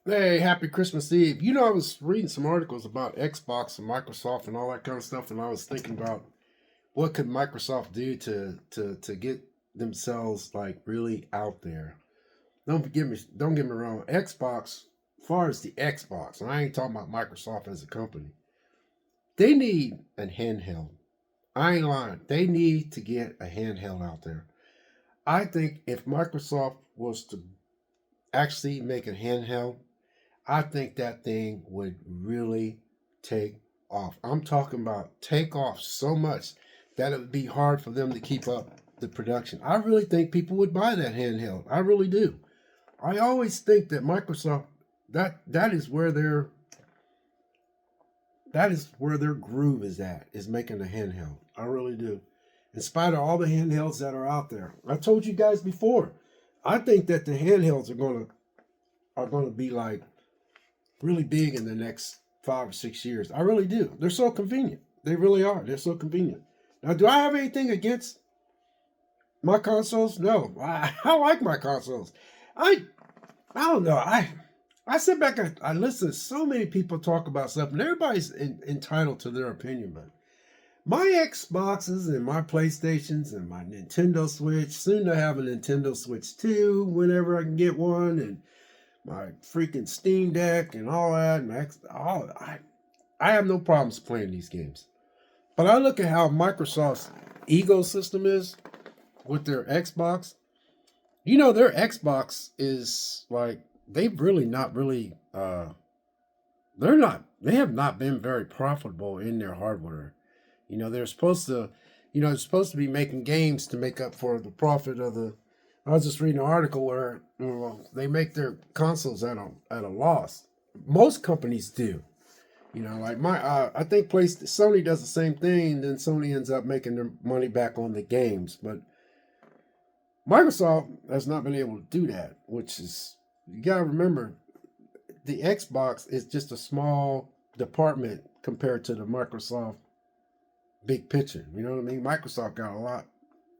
Hey, happy Christmas Eve. You know, I was reading some articles about Xbox and Microsoft and all that kind of stuff, and I was thinking about what could Microsoft do to get themselves like really out there. Don't get me wrong. Xbox, as far as the Xbox, and I ain't talking about Microsoft as a company, they need a handheld. I ain't lying. They need to get a handheld out there. I think if Microsoft was to actually make a handheld, I think that thing would really take off. I'm talking about take off so much that it would be hard for them to keep up the production. I really think people would buy that handheld. I really do. I always think that Microsoft that is where their groove is at, is making a handheld. I really do. In spite of all the handhelds that are out there. I told you guys before. I think that the handhelds are gonna be like really big in the next 5 or 6 years. I really do. They're so convenient. They really are. They're so convenient. Now, do I have anything against my consoles? No. I like my consoles. I I don't know. I sit back and I listen to so many people talk about stuff, and everybody's entitled to their opinion. But my Xboxes and my PlayStations and my Nintendo Switch, soon to have a Nintendo Switch 2 whenever I can get one, and my freaking Steam Deck and all that. And I have no problems playing these games. But I look at how Microsoft's ecosystem is with their Xbox. You know, their Xbox is like they've really not really they have not been very profitable in their hardware. They're supposed to be making games to make up for the profit of the. I was just reading an article where they make their consoles at a loss. Most companies do. Like I think Sony does the same thing. Then Sony ends up making their money back on the games, but Microsoft has not been able to do that. Which is, you gotta remember, the Xbox is just a small department compared to the Microsoft big picture. You know what I mean? Microsoft got a lot.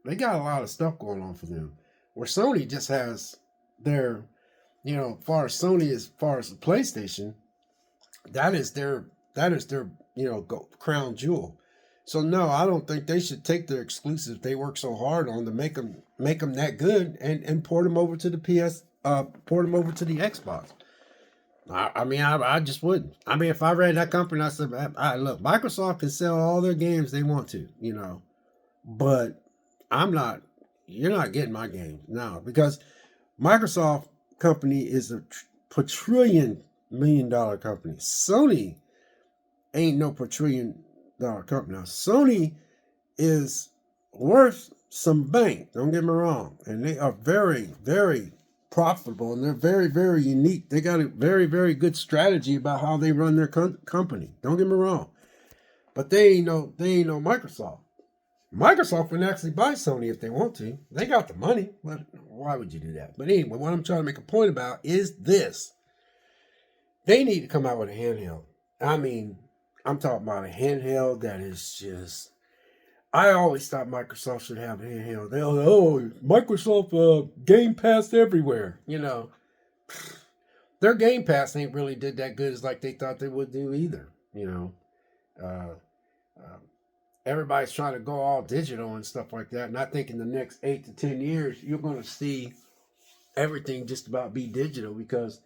They got a lot of stuff going on for them. Where Sony just has their, as far as the PlayStation, that is their crown jewel. So no, I don't think they should take their exclusives they work so hard on to make them that good and port them over to the port them over to the Xbox. I just wouldn't. I mean, if I read that company, I said, look, Microsoft can sell all their games they want to, but I'm not. You're not getting my games now because Microsoft company is a $1 trillion company. Sony ain't no $1 trillion company. Now Sony is worth some bank. Don't get me wrong, and they are very, very profitable, and they're very, very unique. They got a very, very good strategy about how they run their company. Don't get me wrong, but they ain't no Microsoft. Microsoft can actually buy Sony if they want to. They got the money, but why would you do that? But anyway, what I'm trying to make a point about is this. They need to come out with a handheld. I mean, I'm talking about a handheld that is just. I always thought Microsoft should have a handheld. Microsoft Game Pass everywhere. Their Game Pass ain't really did that good as like they thought they would do either. Uh, uh, Everybody's trying to go all digital and stuff like that. And I think in the next 8 to 10 years, you're going to see everything just about be digital because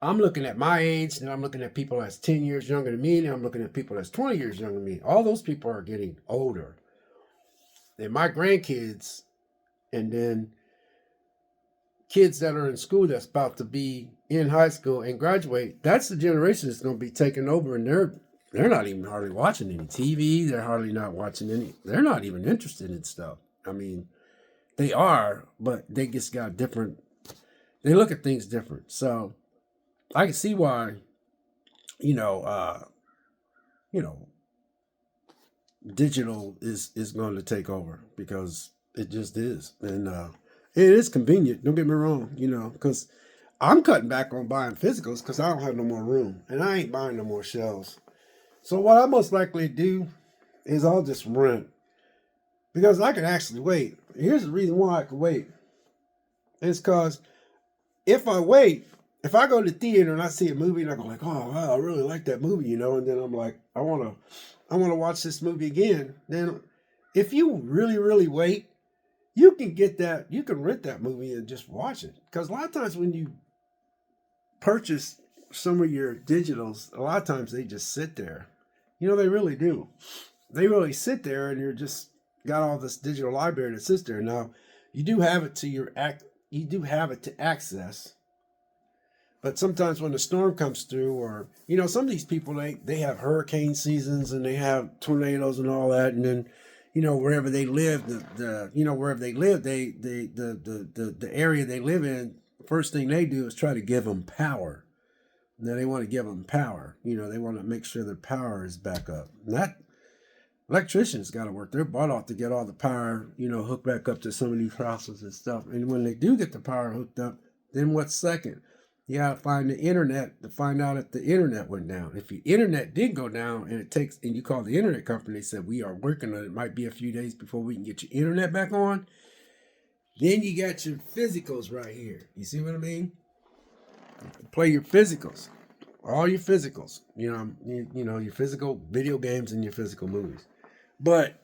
I'm looking at my age and I'm looking at people that's 10 years younger than me. And I'm looking at people that's 20 years younger than me. All those people are getting older. And my grandkids and then kids that are in school that's about to be in high school and graduate, that's the generation that's going to be taking over, and they're not even hardly watching any TV. They're hardly not watching any. They're not even interested in stuff. I mean, they are, but they just got different. They look at things different. So I can see why, you know, uh, you know, digital is going to take over because it just is, and it is convenient. Don't get me wrong, because I'm cutting back on buying physicals because I don't have no more room, and I ain't buying no more shelves. So what I most likely do is I'll just rent because I can actually wait. Here's the reason why I can wait. It's because if I wait if I go to the theater and I see a movie and I go like, oh wow, I really like that movie, and then I'm like, I wanna watch this movie again. Then if you really, really wait, you can get that, you can rent that movie and just watch it. Because a lot of times when you purchase some of your digitals, a lot of times they just sit there. They really do. They really sit there, and you're just got all this digital library that sits there. Now, you do have it you do have it to access, but sometimes when the storm comes through, or some of these people they have hurricane seasons and they have tornadoes and all that, and then wherever they live, wherever they live, the area they live in, first thing they do is try to give them power. Now they want to give them power. They want to make sure their power is back up. And that electricians got to work their butt off to get all the power, hooked back up to some of these houses and stuff. And when they do get the power hooked up, then what's second? You got to find the internet to find out if the internet went down. If the internet did go down and you call the internet company, they said, we are working on it. It might be a few days before we can get your internet back on. Then you got your physicals right here. You see what I mean? Play your physicals. All your physicals. Your physical video games and your physical movies. But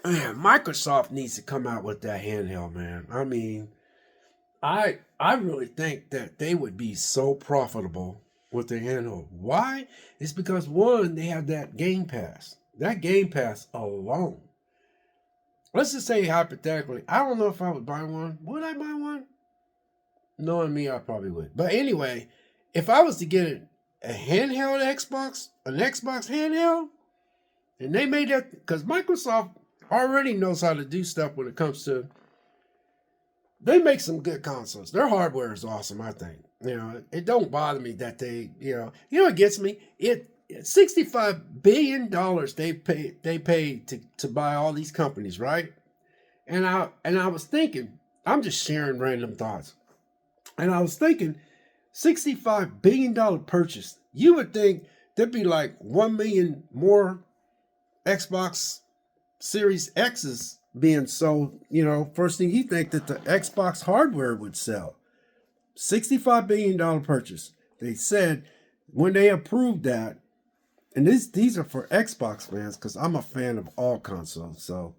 man, Microsoft needs to come out with that handheld, man. I mean, I really think that they would be so profitable with their handheld. Why? It's because one, they have that Game Pass. That Game Pass alone. Let's just say hypothetically, I don't know if I would buy one. Would I buy one? Knowing me, I probably would. But anyway, if I was to get a handheld Xbox, an Xbox handheld, and they made that, because Microsoft already knows how to do stuff when it comes to, they make some good consoles. Their hardware is awesome, I think. It don't bother me that they, it gets me. $65 billion they paid to buy all these companies, right? And I was thinking, I'm just sharing random thoughts. And I was thinking, $65 billion purchase. You would think there'd be like 1 million more Xbox Series X's being sold. First thing you think that the Xbox hardware would sell. $65 billion purchase. They said when they approved that, and these are for Xbox fans because I'm a fan of all consoles. So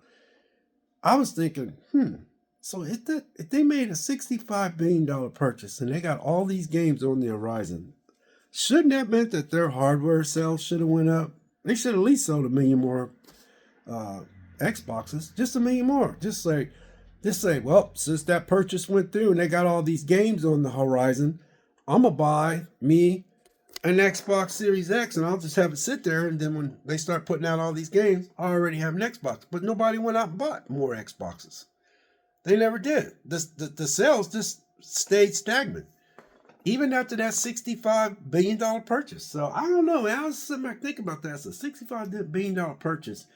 I was thinking, so if they made a $65 billion purchase and they got all these games on the horizon, shouldn't that meant that their hardware sales should have went up? They should at least sold 1 million more Xboxes, just 1 million more. Just say, well, since that purchase went through and they got all these games on the horizon, I'm gonna buy me an Xbox Series X and I'll just have it sit there. And then when they start putting out all these games, I already have an Xbox. But nobody went out and bought more Xboxes. They never did. The sales just stayed stagnant, even after that $65 billion purchase. So I don't know, man. I was sitting back thinking about that. It's a $65 billion purchase.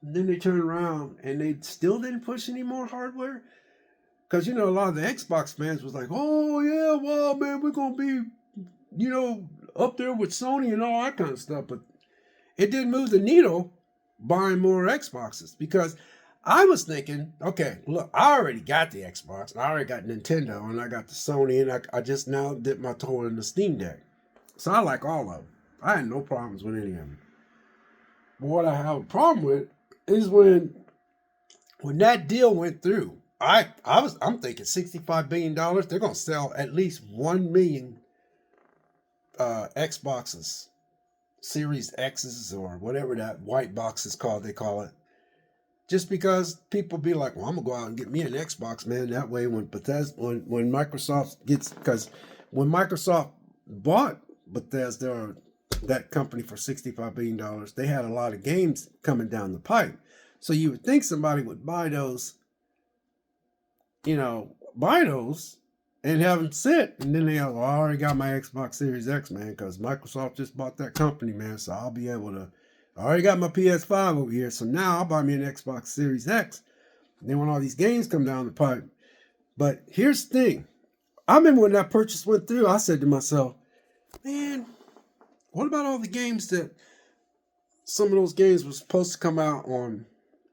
And then they turn around and they still didn't push any more hardware. Because, a lot of the Xbox fans was like, oh, yeah, well, man, we're going to be, up there with Sony and all that kind of stuff. But it didn't move the needle buying more Xboxes. Because I was thinking, okay, look, I already got the Xbox. I already got Nintendo and I got the Sony. And I just now dipped my toe in the Steam Deck. So I like all of them. I had no problems with any of them. But what I have a problem with is when that deal went through. I'm thinking $65 billion. They're gonna sell at least 1 million Xboxes, Series X's or whatever that white box is called. They call it. Just because people be like, well, I'm gonna go out and get me an Xbox, man. That way, when Microsoft because when Microsoft bought Bethesda, that company, for $65 billion, they had a lot of games coming down the pipe. So you would think somebody would buy those and have them sit. And then they go, well, I already got my Xbox Series X, man, because Microsoft just bought that company, man. So I'll be able to, I already got my PS5 over here. So now I'll buy me an Xbox Series X. And then when all these games come down the pipe. But here's the thing. I remember when that purchase went through, I said to myself, man, what about all the games that some of those games were supposed to come out on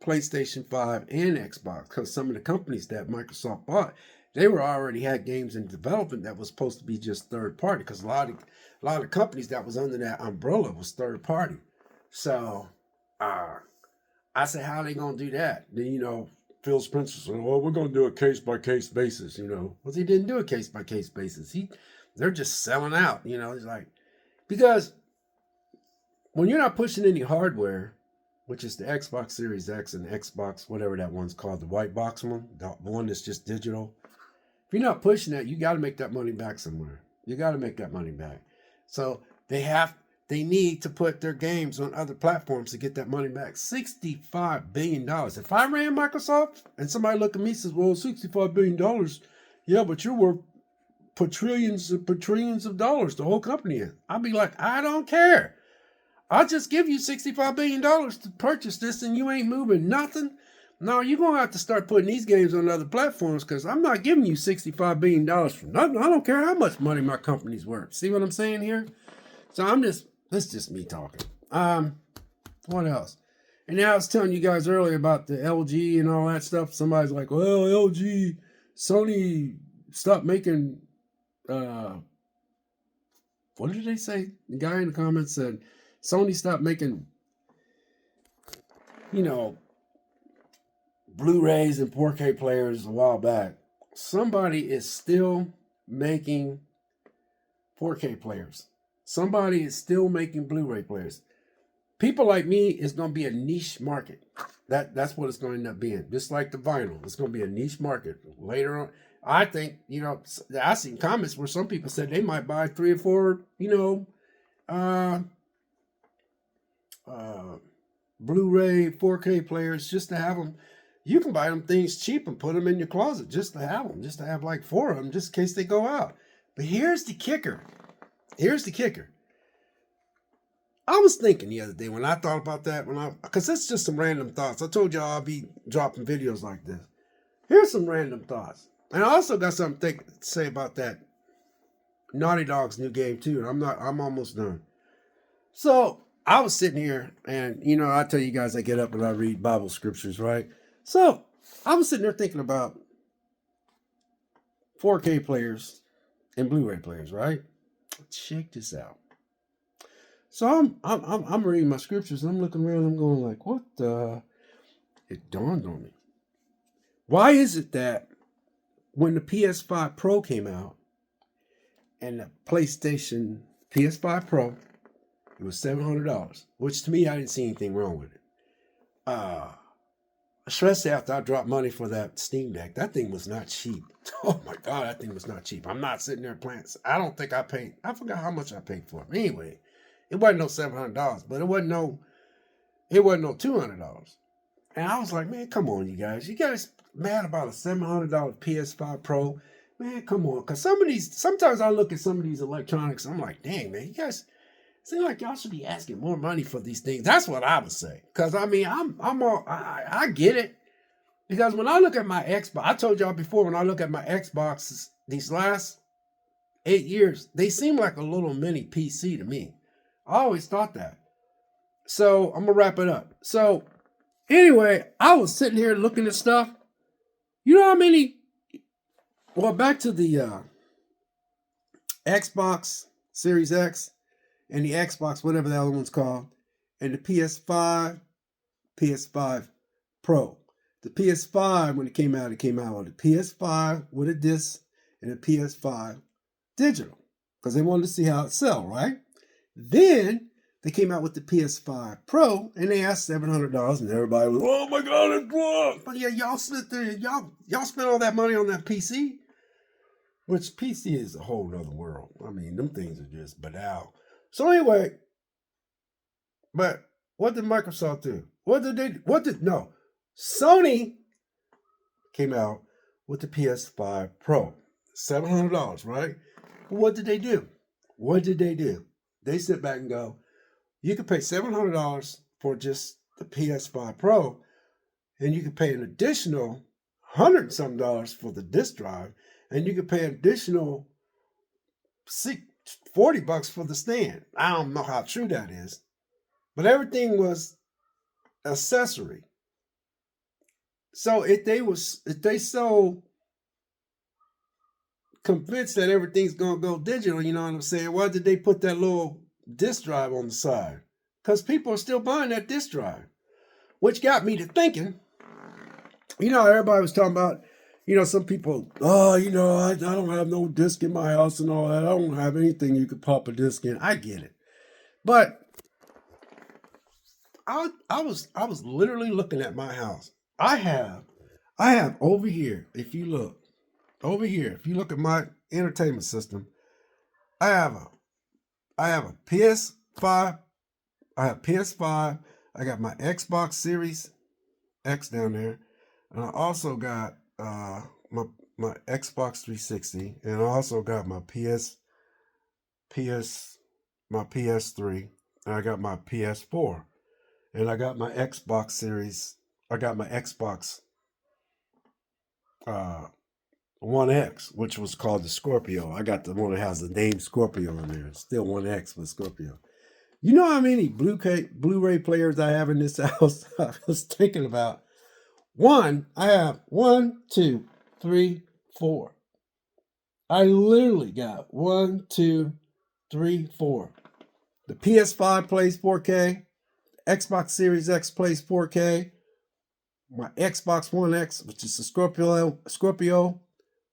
PlayStation 5 and Xbox? Because some of the companies that Microsoft bought, They were already had games in development that was supposed to be just third party because a lot of companies that was under that umbrella was third party. So uh, I said, how are they gonna do that? Then Phil Spencer said, well, we're gonna do a case by case basis. Well, he didn't do a case by case basis. They're just selling out. It's like because when you're not pushing any hardware, which is the Xbox Series X and Xbox, whatever that one's called, the white box one, the one that's just digital. If you're not pushing that, you got to make that money back somewhere. You got to make that money back. So they need to put their games on other platforms to get that money back. $65 billion. If I ran Microsoft and somebody looked at me and says, well, $65 billion, yeah, but you're worth quadrillions of dollars, the whole company is. I'd be like, I don't care. I'll just give you $65 billion to purchase this and you ain't moving nothing. No, you're going to have to start putting these games on other platforms because I'm not giving you $65 billion for nothing. I don't care how much money my company's worth. See what I'm saying here? So that's just me talking. What else? And now I was telling you guys earlier about the LG and all that stuff. Somebody's like, well, LG, Sony stopped making, what did they say? The guy in the comments said, Sony stopped making, Blu-rays and 4K players a while back. Somebody is still making 4K players. Somebody is still making Blu-ray players. People like me is going to be a niche market. That's what it's going to end up being. Just like the vinyl. It's going to be a niche market. Later on, I think, I seen comments where some people said they might buy 3 or 4, Blu-ray 4K players just to have them. You can buy them things cheap and put them in your closet just to have them, just to have like 4 of them, just in case they go out. But here's the kicker. I was thinking the other day when I thought about that, because it's just some random thoughts. I told y'all I'll be dropping videos like this. Here's some random thoughts. And I also got something to say about that Naughty Dog's new game too. And I'm almost done. So I was sitting here and, I tell you guys I get up and I read Bible scriptures, right? So I was sitting there thinking about 4K players and Blu-ray players, right? Check this out. So I'm reading my scriptures and I'm looking around and I'm going like, what the? It dawned on me. Why is it that when the PS5 Pro came out and the PlayStation PS5 Pro, it was $700, which to me, I didn't see anything wrong with it. Especially after I dropped money for that Steam Deck. That thing was not cheap. Oh my God, that thing was not cheap. I'm not sitting there playing. I don't think I forgot how much I paid for it. Anyway, it wasn't no $700, but it wasn't no $200. And I was like, man, come on, you guys. You guys mad about a $700 PS5 Pro? Man, come on. Because sometimes I look at some of these electronics, I'm like, dang, man, you guys seem like y'all should be asking more money for these things. That's what I would say. Because, I get it. Because when I look at my Xbox, I told y'all before, when I look at my Xboxes these last 8 years, they seem like a little mini PC to me. I always thought that. So, I'm going to wrap it up. So, anyway, I was sitting here looking at stuff. You know how many? Well, back to the Xbox Series X and the Xbox, whatever the other one's called, and the PS5 Pro. The PS5, when it came out with a PS5 with a disc and a PS5 digital, because they wanted to see how it sell, right? Then they came out with the PS5 Pro, and they asked $700, and everybody was, oh my God, it's wrong. But yeah, y'all sit there, y'all spent all that money on that PC, which PC is a whole nother world. I mean, them things are just banal. So anyway, but what did Microsoft do? Sony came out with the PS5 Pro. $700, right? What did they do? They sit back and go, you can pay $700 for just the PS5 Pro, and you can pay an additional $100 and something for the disk drive, and you can pay an additional $40 for the stand. I don't know how true that is, but everything was accessory. So if they sold convinced that everything's gonna go digital. You know what I'm saying? Why did they put that little disk drive on the side? Because people are still buying that disk drive, which got me to thinking. You know, everybody was talking about, some people, oh, I don't have no disc in my house and all that. I don't have anything you could pop a disc in. I get it. But I was literally looking at my house. I have over here, if you look at my entertainment system, I have a PS5, I have PS5, I got my Xbox Series X down there, and I also got my Xbox 360, and I also got my my PS3, and I got my PS4, and I got my Xbox Series. I got my Xbox One X, which was called the Scorpio. I got the one that has the name Scorpio on there. It's still One X with Scorpio. You know how many Blu-ray players I have in this house? I was thinking about I have 1, 2, 3, 4. I literally got 1, 2, 3, 4. The PS5 plays 4K. Xbox Series X plays 4K. My Xbox One X, which is the Scorpio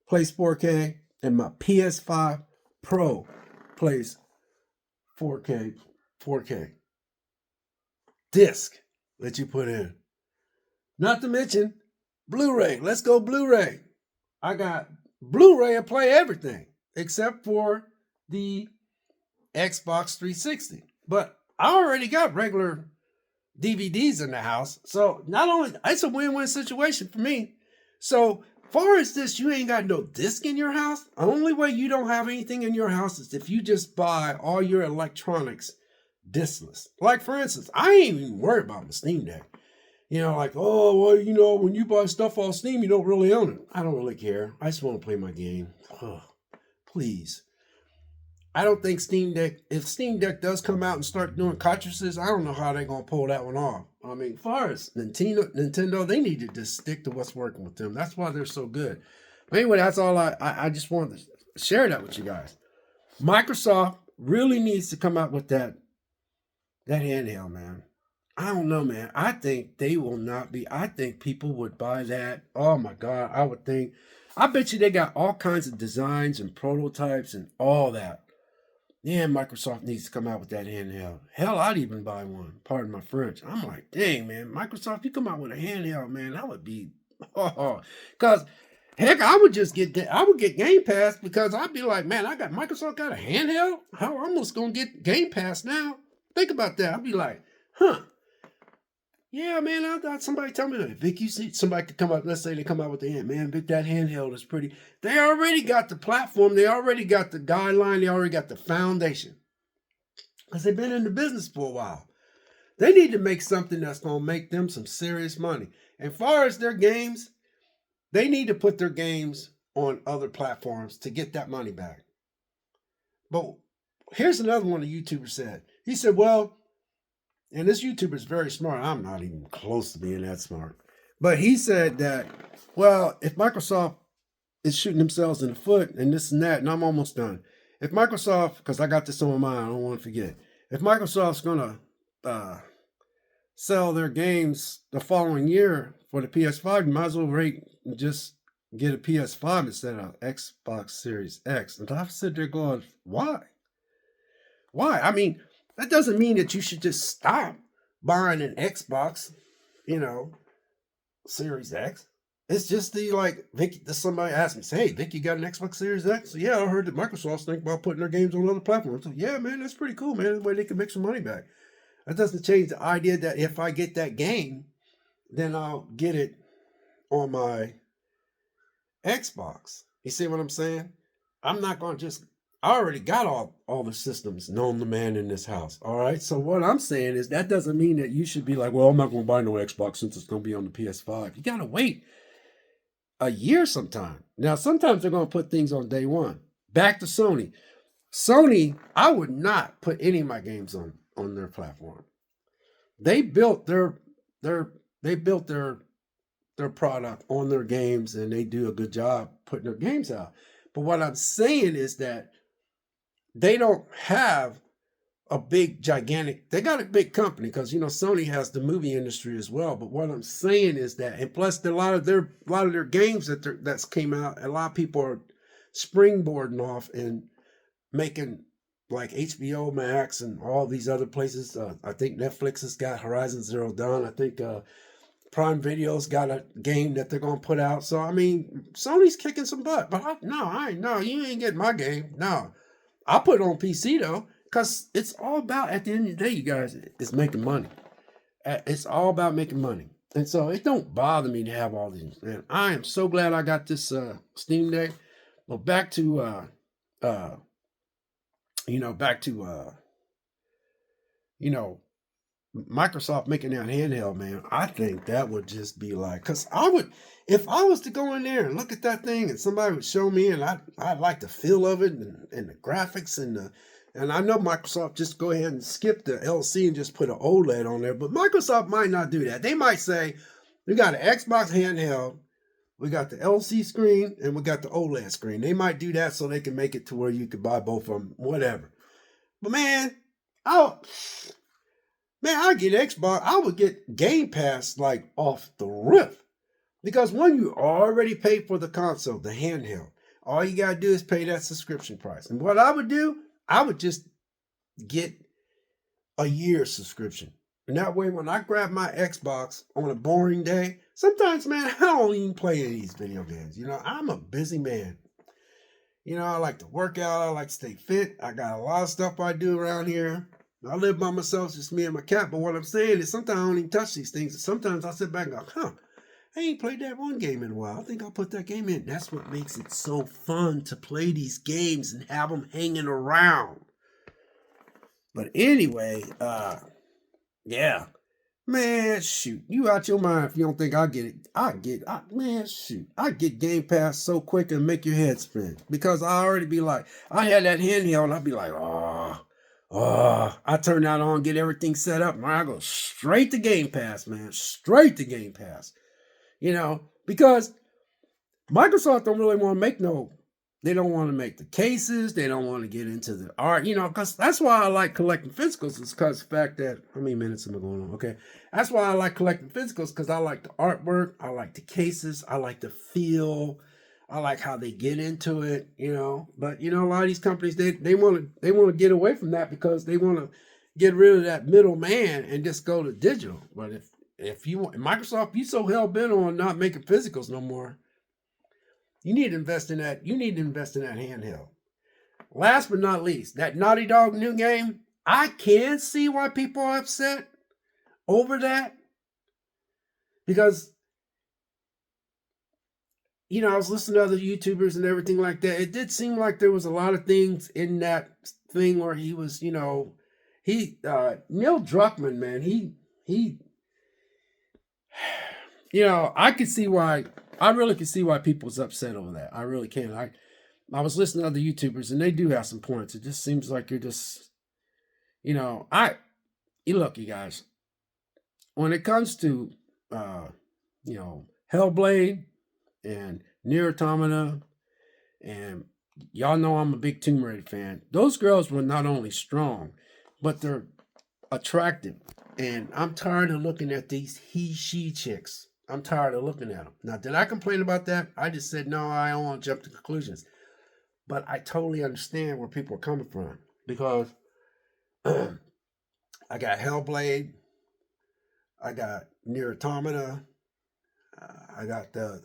plays 4K. And my PS5 Pro plays 4K. Disc that you put in. Not to mention Blu-ray. Let's go Blu-ray. I got Blu-ray and play everything except for the Xbox 360. But I already got regular DVDs in the house. So not only, it's a win-win situation for me. So far as this, you ain't got no disc in your house. The only way you don't have anything in your house is if you just buy all your electronics discless. Like, for instance, I ain't even worried about my Steam Deck. Like, oh, well, when you buy stuff on Steam, you don't really own it. I don't really care. I just want to play my game. Oh, please. I don't think if Steam Deck does come out and start doing cartridges, I don't know how they're going to pull that one off. I mean, as far as Nintendo, they need to just stick to what's working with them. That's why they're so good. But anyway, that's all I just wanted to share that with you guys. Microsoft really needs to come out with that handheld, man. I don't know, man. I think they will not be. I think people would buy that. Oh my God. I bet you they got all kinds of designs and prototypes and all that. Yeah, Microsoft needs to come out with that handheld. Hell, I'd even buy one. Pardon my French. I'm like, dang, man. Microsoft, you come out with a handheld, man. That would be, because heck, I would get Game Pass because I'd be like, man, Microsoft got a handheld? How I'm almost going to get Game Pass now? Think about that. I'd be like, yeah, man, I got somebody tell me that. Vic, you see somebody could come out, let's say they come out with the hand. Man, Vic, that handheld is pretty. They already got the platform. They already got the guideline. They already got the foundation. Because they've been in the business for a while. They need to make something that's going to make them some serious money. And as far as their games, they need to put their games on other platforms to get that money back. But here's another one the YouTuber said. He said, well, and this YouTuber is very smart. I'm not even close to being that smart. But he said that, well, if Microsoft is shooting themselves in the foot and this and that, and I'm almost done. If Microsoft, because I got this on my mind, I don't want to forget. If Microsoft's going to sell their games the following year for the PS5, you might as well just get a PS5 instead of Xbox Series X. And I sit there going, why? Why? I mean, that doesn't mean that you should just stop buying an Xbox, Series X. It's just Vic, somebody asked me, say, hey, Vic, you got an Xbox Series X? So, yeah, I heard that Microsoft's thinking about putting their games on other platforms. So, yeah, man, that's pretty cool, man. The way they can make some money back. That doesn't change the idea that if I get that game, then I'll get it on my Xbox. You see what I'm saying? I'm not going to just... I already got all the systems known to man in this house. All right. So what I'm saying is that doesn't mean that you should be like, well, I'm not going to buy no Xbox since it's going to be on the PS5. You got to wait a year sometime. Now, sometimes they're going to put things on day one. Back to Sony. Sony, I would not put any of my games on their platform. They built their product on their games and they do a good job putting their games out. But what I'm saying is that they don't have a big gigantic, they got a big company because Sony has the movie industry as well. But what I'm saying is that, and plus a lot of their games that's came out, a lot of people are springboarding off and making like HBO Max and all these other places. I think Netflix has got Horizon Zero Dawn. I think Prime Video's got a game that they're gonna put out. So I mean, Sony's kicking some butt. But no, you ain't getting my game. No, I'll put it on PC though, because it's all about, at the end of the day, you guys, it's making money. It's all about making money. And so it don't bother me to have all these. Man, I am so glad I got this Steam Deck. Well, back to back to you know, Microsoft making that handheld, man. I think that would just be like, cause if I was to go in there and look at that thing, and somebody would show me, and I like the feel of it and the graphics and I know Microsoft just go ahead and skip the LC and just put an OLED on there, but Microsoft might not do that. They might say, we got an Xbox handheld, we got the LC screen, and we got the OLED screen. They might do that so they can make it to where you could buy both of them, whatever. But man, I get Xbox. I would get Game Pass like off the rip. Because when you already paid for the console, the handheld, all you gotta do is pay that subscription price. And what I would do, I would just get a year subscription. And that way, when I grab my Xbox on a boring day, sometimes, man, I don't even play these video games. I'm a busy man. I like to work out. I like to stay fit. I got a lot of stuff I do around here. I live by myself, just me and my cat. But what I'm saying is sometimes I don't even touch these things. Sometimes I sit back and go, I ain't played that one game in a while. I think I'll put that game in. That's what makes it so fun to play these games and have them hanging around. But anyway, yeah. Man, shoot. You out your mind if you don't think I get it. Man, shoot. I get Game Pass so quick and make your head spin. Because I already be like, I had that handheld and I'd be like, I turn that on, get everything set up, and I go straight to Game Pass, man. Straight to Game Pass. Because Microsoft don't really want to make they don't want to make the cases. They don't want to get into the art, because that's why I like collecting physicals, is because the fact that, how many minutes am I going on? Okay. That's why I like collecting physicals, because I like the artwork. I like the cases. I like the feel. I like how they get into it, But a lot of these companies, they want to get away from that because they want to get rid of that middleman and just go to digital. But if you want Microsoft, you so hell bent on not making physicals no more, you need to invest in that. You need to invest in that handheld. Last but not least, that Naughty Dog new game. I can see why people are upset over that, because I was listening to other YouTubers and everything like that. It did seem like there was a lot of things in that thing where he was, Neil Druckmann, man, he I really can see why people's upset over that. I really can. I was listening to other YouTubers and they do have some points. It just seems like you're just, look, you guys, when it comes to, Hellblade and Nier Automata, and y'all know I'm a big Tomb Raider fan. Those girls were not only strong, but they're attractive. And I'm tired of looking at these she chicks. I'm tired of looking at them. Now, did I complain about that? I just said, no, I don't want to jump to conclusions. But I totally understand where people are coming from. Because I got Hellblade. I got Nier Automata. I got the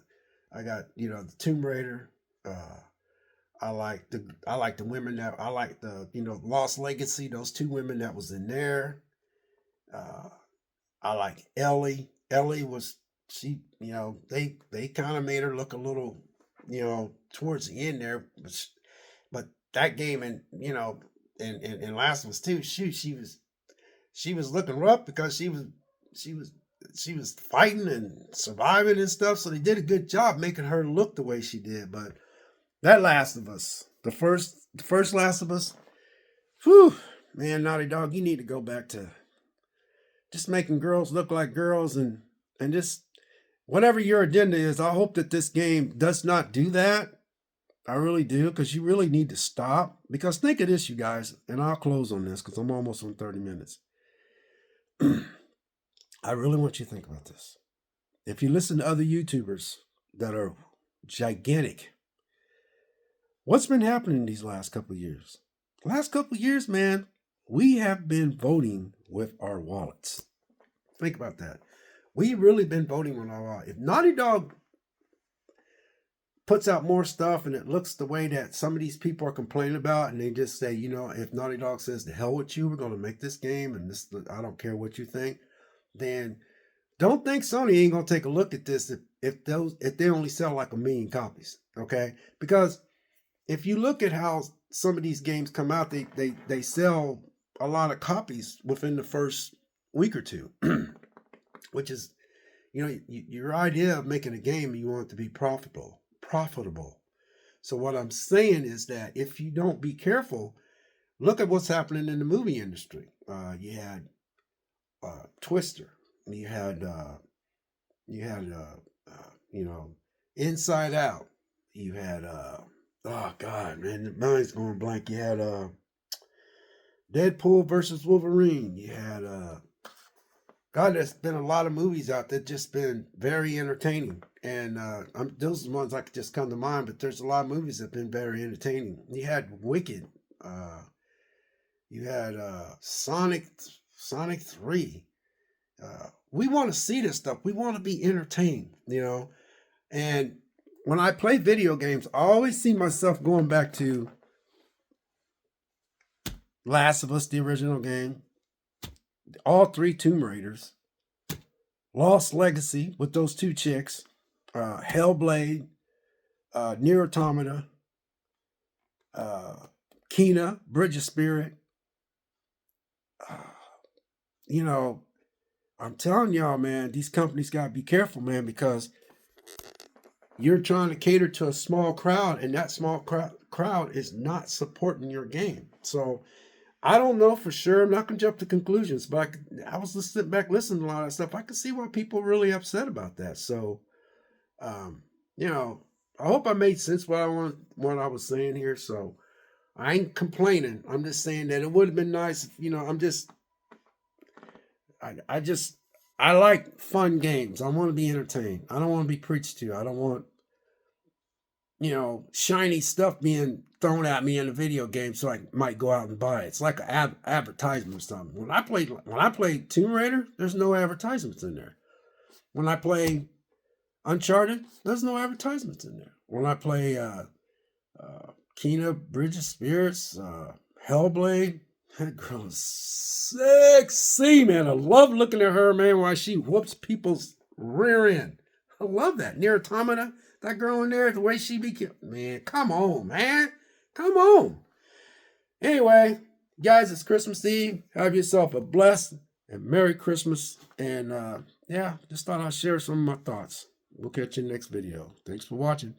Tomb Raider. I like the women that I like the Lost Legacy. Those two women that was in there. I like Ellie. Ellie was they kind of made her look a little towards the end there, but that game and and Last of Us 2, shoot, she was looking rough because she was fighting and surviving and stuff. So they did a good job making her look the way she did. But that Last of Us, the first Last of Us, whew, man, Naughty Dog, you need to go back to just making girls look like girls and just whatever your agenda is. I hope that this game does not do that. I really do, because you really need to stop. Because think of this, you guys, and I'll close on this because I'm almost on 30 minutes. I really want you to think about this. If you listen to other YouTubers that are gigantic, what's been happening these last couple of years? Last couple of years, man, we have been voting with our wallets. Think about that. We've really been voting with our wallet. If Naughty Dog puts out more stuff and it looks the way that some of these people are complaining about, and they just say, you know, if Naughty Dog says the hell with you, we're going to make this game, and this, I don't care what you think, then don't think Sony ain't gonna take a look at this if they only sell like 1 million copies, okay? Because if you look at how some of these games come out, they sell a lot of copies within the first week or two, which is, you know, your idea of making a game, you want it to be profitable. So what I'm saying is that if you don't be careful, look at what's happening in the movie industry. You had Twister. You had you know, Inside Out. You had oh God, man, the mind's going blank. You had Deadpool versus Wolverine. You had God, there's been a lot of movies out that just been very entertaining, and those are the ones I could just come to mind. But there's a lot of movies that have been very entertaining. You had Wicked. You had Sonic 3. We want to see this stuff. We want to be entertained, you know. And when I play video games, I always see myself going back to Last of Us, the original game, all 3 Tomb Raiders, Lost Legacy with those 2 chicks, Hellblade, Nier Automata, Kena, Bridge of Spirit. You know, I'm telling y'all, man, these companies got to be careful, man, because you're trying to cater to a small crowd, and that small crowd is not supporting your game. So I don't know for sure. I'm not going to jump to conclusions, but I was sitting back listening to a lot of stuff. I could see why people are really upset about that. So, you know, I hope I made sense what I was saying here. So I ain't complaining. I'm just saying that it would have been nice if, you know, I like fun games. I want to be entertained. I don't want to be preached to. I don't want, you know, shiny stuff being thrown at me in a video game so I might go out and buy it. It's like an advertisement or something. When I played Tomb Raider, there's no advertisements in there. When I play Uncharted, there's no advertisements in there. When I play Kena, Bridge of Spirits, Hellblade, that girl is sexy, man. I love looking at her, man, while she whoops people's rear end. I love that. Nier Automata, that girl in there, the way she be, man, come on, man. Come on. Anyway, guys, it's Christmas Eve. Have yourself a blessed and Merry Christmas. And yeah, just thought I'd share some of my thoughts. We'll catch you in the next video. Thanks for watching.